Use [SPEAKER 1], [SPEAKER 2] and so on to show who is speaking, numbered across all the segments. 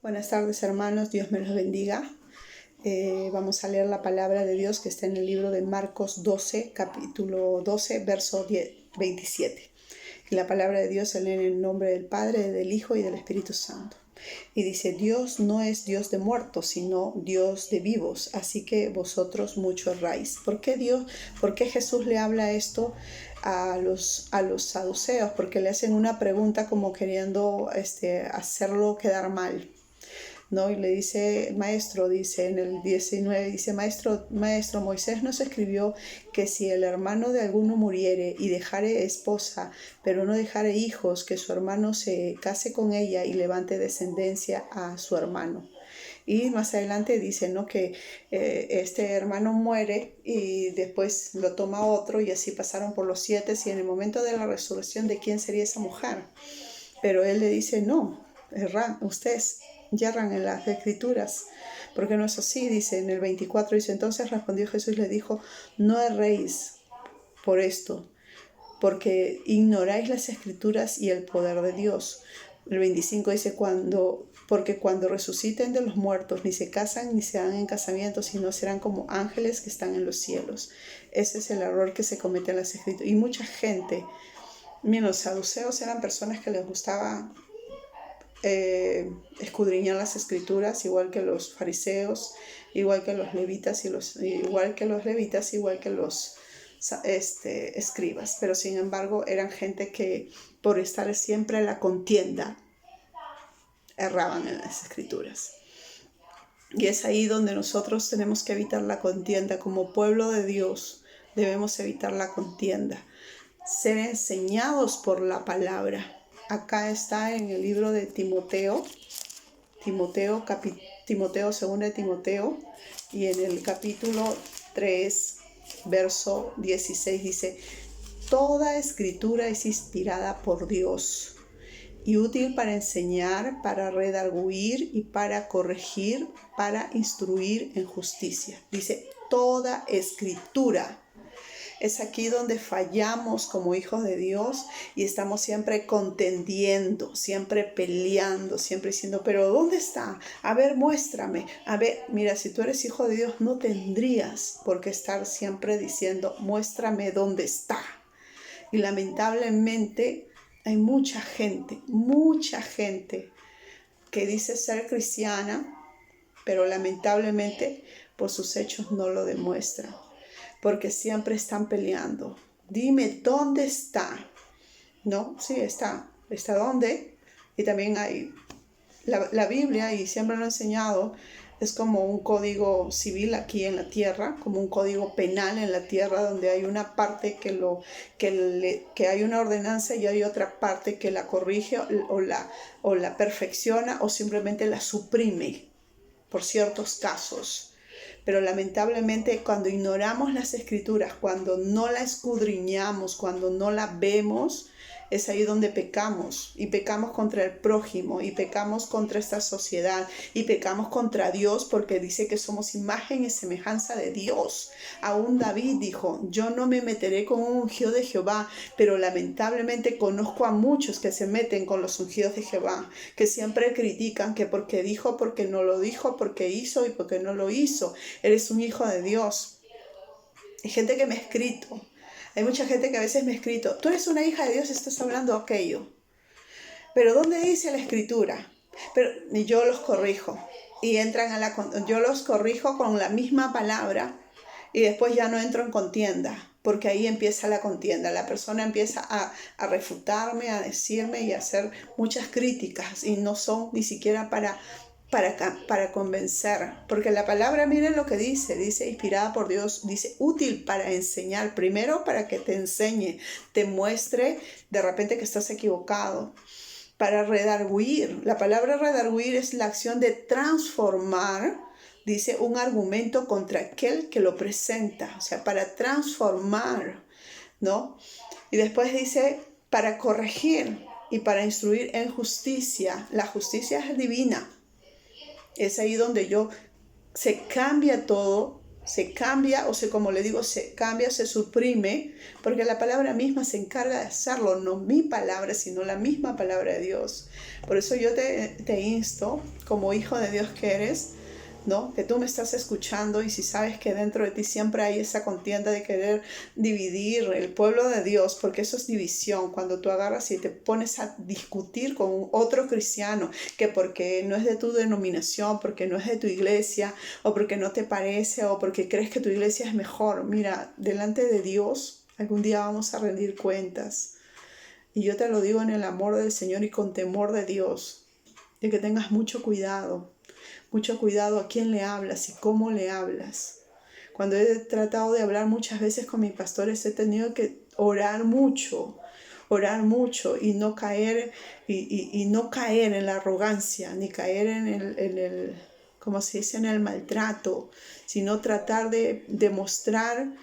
[SPEAKER 1] Buenas tardes, hermanos, Dios me los bendiga. Vamos a leer la palabra de Dios que está en el libro de Marcos 12, capítulo 12, verso 27. Y la palabra de Dios se lee en el nombre del Padre, del Hijo y del Espíritu Santo. Y dice: Dios no es Dios de muertos, sino Dios de vivos, así que vosotros mucho erráis. ¿Por qué Jesús le habla esto a los saduceos? Porque le hacen una pregunta como queriendo hacerlo quedar mal, ¿no? Y le dice, maestro, dice en el 19, dice, maestro, Moisés nos escribió que si el hermano de alguno muriere y dejare esposa, pero no dejare hijos, que su hermano se case con ella y levante descendencia a su hermano. Y más adelante dice, ¿no?, que este hermano muere y después lo toma otro, y así pasaron por los 7, y en el momento de la resurrección, ¿de quién sería esa mujer? Pero él le dice, no, ustedes yerran en las escrituras, porque no es así. Dice en el 24, dice: entonces respondió Jesús y le dijo: no erréis por esto, porque ignoráis las escrituras y el poder de Dios. El 25 dice: porque cuando resuciten de los muertos, ni se casan ni se dan en casamiento, sino serán como ángeles que están en los cielos. Ese es el error que se comete en las escrituras. Y mucha gente, mira, los saduceos eran personas que les gustaba escudriñar las escrituras, igual que los fariseos, igual que los levitas, igual que los escribas. Pero sin embargo eran gente que, por estar siempre en la contienda, erraban en las escrituras. Y es ahí donde nosotros tenemos que evitar la contienda. Como pueblo de Dios debemos evitar la contienda, ser enseñados por la palabra. Acá está en el libro de Timoteo, 2 de Timoteo, y en el capítulo 3, verso 16 dice: toda escritura es inspirada por Dios y útil para enseñar, para redarguir y para corregir, para instruir en justicia. Dice toda escritura. Es aquí donde fallamos como hijos de Dios y estamos siempre contendiendo, siempre peleando, siempre diciendo: pero ¿dónde está? A ver, muéstrame. A ver, mira, si tú eres hijo de Dios, no tendrías por qué estar siempre diciendo: muéstrame dónde está. Y lamentablemente hay mucha gente que dice ser cristiana, pero lamentablemente por sus hechos no lo demuestra. Porque siempre están peleando. Dime, ¿dónde está? ¿No? Sí, está. ¿Está dónde? Y también hay la Biblia, y siempre lo he enseñado, es como un código civil aquí en la tierra, como un código penal en la tierra, donde hay una parte que hay una ordenanza y hay otra parte que la corrige o la perfecciona o simplemente la suprime por ciertos casos. Pero lamentablemente cuando ignoramos las escrituras, cuando no la escudriñamos, cuando no la vemos, es ahí donde pecamos. Y pecamos contra el prójimo, y pecamos contra esta sociedad, y pecamos contra Dios, porque dice que somos imagen y semejanza de Dios. Aún David dijo: yo no me meteré con un ungido de Jehová. Pero lamentablemente conozco a muchos que se meten con los ungidos de Jehová, que siempre critican que porque dijo, porque no lo dijo, porque hizo y porque no lo hizo. Eres un hijo de Dios. Hay gente que me ha escrito. Hay mucha gente que a veces me ha escrito: tú eres una hija de Dios, estás hablando aquello. Pero ¿dónde dice la escritura? Pero yo los corrijo. Y yo los corrijo con la misma palabra. Y después ya no entro en contienda. Porque ahí empieza la contienda. La persona empieza a refutarme, a decirme y a hacer muchas críticas. Y no son ni siquiera para convencer, porque la palabra, miren lo que dice inspirada por Dios, dice útil para enseñar, primero para que te enseñe, te muestre de repente que estás equivocado, para redarguir. La palabra redarguir es la acción de transformar, dice, un argumento contra aquel que lo presenta, o sea, para transformar, ¿no? Y después dice para corregir y para instruir en justicia. La justicia es divina. Es ahí donde se cambia todo se cambia, como le digo, se cambia, se suprime, porque la palabra misma se encarga de hacerlo, no mi palabra, sino la misma palabra de Dios. Por eso yo te insto, como hijo de Dios que eres, ¿no? Que tú me estás escuchando, y si sabes que dentro de ti siempre hay esa contienda de querer dividir el pueblo de Dios, porque eso es división, cuando tú agarras y te pones a discutir con otro cristiano, que porque no es de tu denominación, porque no es de tu iglesia, o porque no te parece, o porque crees que tu iglesia es mejor. Mira, delante de Dios algún día vamos a rendir cuentas, y yo te lo digo en el amor del Señor y con temor de Dios, de que tengas mucho cuidado a quién le hablas y cómo le hablas. Cuando he tratado de hablar muchas veces con mis pastores, he tenido que orar mucho y no caer, y no caer en la arrogancia, ni caer en el como se dice, en el maltrato, sino tratar de demostrar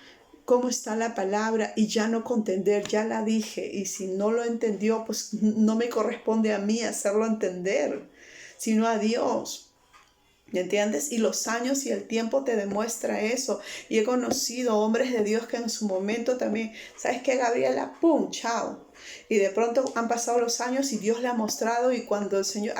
[SPEAKER 1] cómo está la palabra y ya no contender, ya la dije, y si no lo entendió, pues no me corresponde a mí hacerlo entender, sino a Dios. ¿Me entiendes? Y los años y el tiempo te demuestra eso. Y he conocido hombres de Dios que en su momento también, ¿sabes qué, Gabriela? ¡Pum! ¡Chao! Y de pronto han pasado los años y Dios le ha mostrado, y cuando el Señor,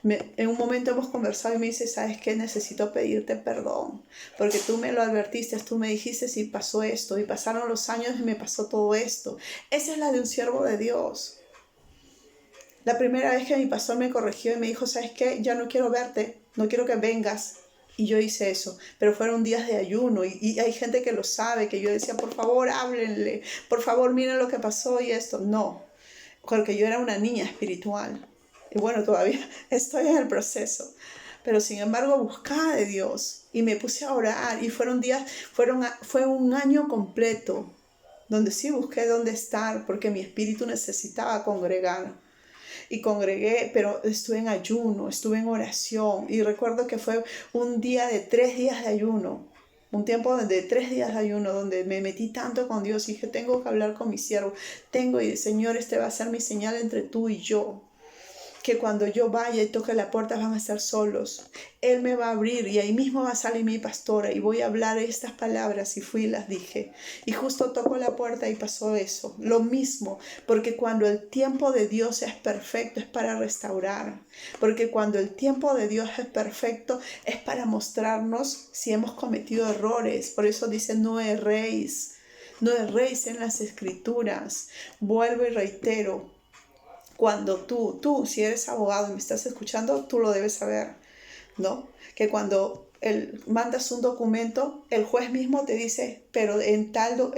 [SPEAKER 1] en un momento hemos conversado y me dice, ¿sabes qué? Necesito pedirte perdón, porque tú me lo advertiste, tú me dijiste si pasó esto, y pasaron los años y me pasó todo esto. Esa es la de un siervo de Dios. La primera vez que mi pastor me corrigió y me dijo, ¿sabes qué? Ya no quiero verte, no quiero que vengas. Y yo hice eso, pero fueron días de ayuno, y hay gente que lo sabe, que yo decía, por favor, háblenle, por favor, miren lo que pasó y esto. No, porque yo era una niña espiritual. Y bueno, todavía estoy en el proceso. Pero sin embargo, buscaba de Dios y me puse a orar, y fue un año completo donde sí busqué dónde estar, porque mi espíritu necesitaba congregar. Y congregué, pero estuve en ayuno, estuve en oración, y recuerdo que fue un día de 3 días de ayuno, un tiempo de 3 días de ayuno, donde me metí tanto con Dios y dije, tengo que hablar con mi siervo, y Señor, este va a ser mi señal entre tú y yo, que cuando yo vaya y toque la puerta van a estar solos. Él me va a abrir, y ahí mismo va a salir mi pastora y voy a hablar estas palabras. Y fui y las dije. Y justo tocó la puerta y pasó eso. Lo mismo, porque cuando el tiempo de Dios es perfecto, es para restaurar. Porque cuando el tiempo de Dios es perfecto, es para mostrarnos si hemos cometido errores. Por eso dice, no erréis. No erréis en las Escrituras. Vuelvo y reitero. Cuando tú, si eres abogado y me estás escuchando, tú lo debes saber, ¿no? Que cuando mandas un documento, el juez mismo te dice, pero en tal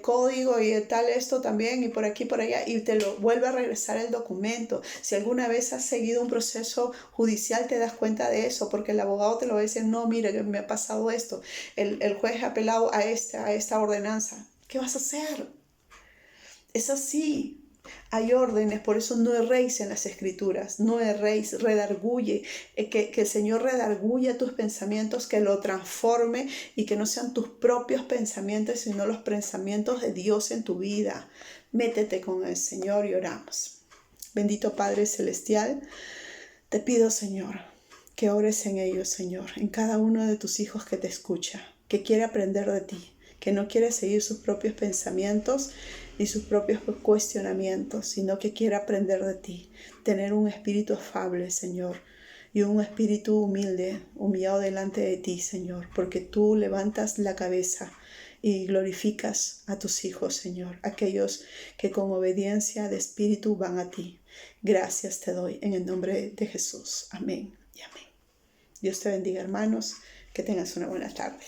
[SPEAKER 1] código y en tal esto también, y por aquí, por allá, y te lo vuelve a regresar el documento. Si alguna vez has seguido un proceso judicial, te das cuenta de eso, porque el abogado te lo va a decir, no, mira, que me ha pasado esto, el juez ha apelado a esta ordenanza. ¿Qué vas a hacer? Es así. Hay órdenes, por eso no erréis en las Escrituras, no erréis, redarguye, que el Señor redarguya tus pensamientos, que lo transforme, y que no sean tus propios pensamientos, sino los pensamientos de Dios en tu vida. Métete con el Señor y oramos. Bendito Padre Celestial, te pido, Señor, que ores en ellos, Señor, en cada uno de tus hijos que te escucha, que quiere aprender de ti, que no quiere seguir sus propios pensamientos ni sus propios cuestionamientos, sino que quiere aprender de ti, tener un espíritu afable, Señor, y un espíritu humilde, humillado delante de ti, Señor, porque tú levantas la cabeza y glorificas a tus hijos, Señor, aquellos que con obediencia de espíritu van a ti. Gracias te doy en el nombre de Jesús. Amén y amén. Dios te bendiga, hermanos, que tengas una buena tarde.